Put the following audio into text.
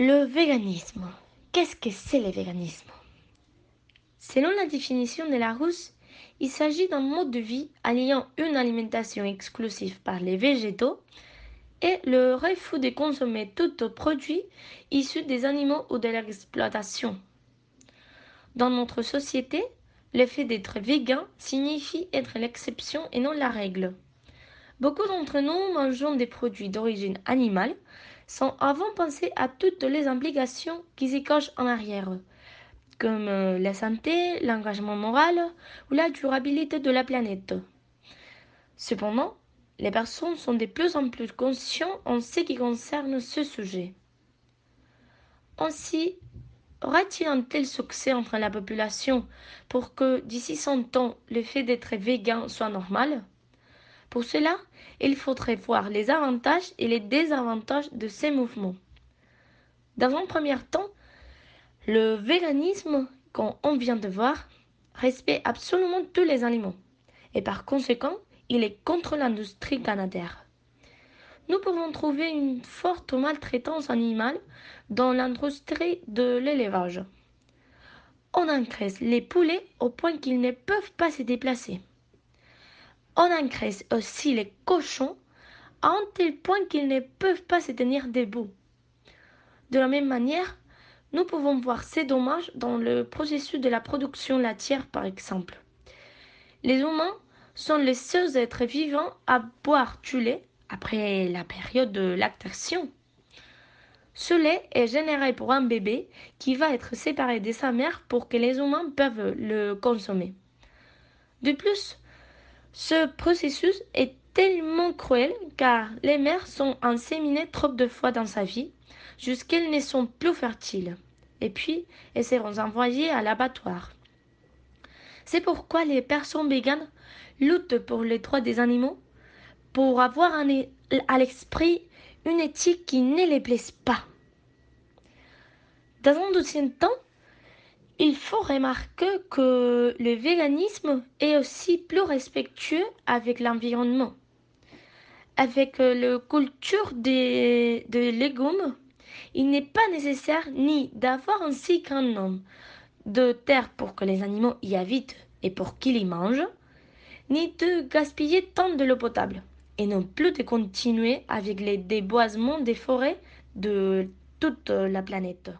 Le véganisme. Qu'est-ce que c'est le véganisme? Selon la définition de Larousse, il s'agit d'un mode de vie alliant une alimentation exclusive par les végétaux et le refus de consommer tout produit issu des animaux ou de leur exploitation. Dans notre société, le fait d'être végan signifie être l'exception et non la règle. Beaucoup d'entre nous mangeant des produits d'origine animale sans avant penser à toutes les implications qui s'y cachent en arrière, comme la santé, l'engagement moral ou la durabilité de la planète. Cependant, les personnes sont de plus en plus conscientes en ce qui concerne ce sujet. Ainsi, aura-t-il un tel succès entre la population pour que d'ici 100 ans, le fait d'être végan soit normal? Pour cela, il faudrait voir les avantages et les désavantages de ces mouvements. Dans un premier temps, le véganisme, comme on vient de voir, respecte absolument tous les animaux et par conséquent, il est contre l'industrie canadienne. Nous pouvons trouver une forte maltraitance animale dans l'industrie de l'élevage. On engraisse les poulets au point qu'ils ne peuvent pas se déplacer. On engraisse aussi les cochons à un tel point qu'ils ne peuvent pas se tenir debout. De la même manière, nous pouvons voir ces dommages dans le processus de la production laitière par exemple. Les humains sont les seuls êtres vivants à boire du lait après la période de lactation. Ce lait est généré pour un bébé qui va être séparé de sa mère pour que les humains peuvent le consommer. De plus, ce processus est tellement cruel car les mères sont inséminées trop de fois dans sa vie jusqu'elles ne sont plus fertiles. Et puis, elles seront envoyées à l'abattoir. C'est pourquoi les personnes véganes luttent pour les droits des animaux, pour avoir à l'esprit une éthique qui ne les blesse pas. Dans un deuxième temps, il faut remarquer que le véganisme est aussi plus respectueux avec l'environnement. Avec la culture de légumes, il n'est pas nécessaire ni d'avoir un si grand nombre de terres pour que les animaux y habitent et pour qu'ils y mangent, ni de gaspiller tant de l'eau potable, et non plus de continuer avec les déboisements des forêts de toute la planète.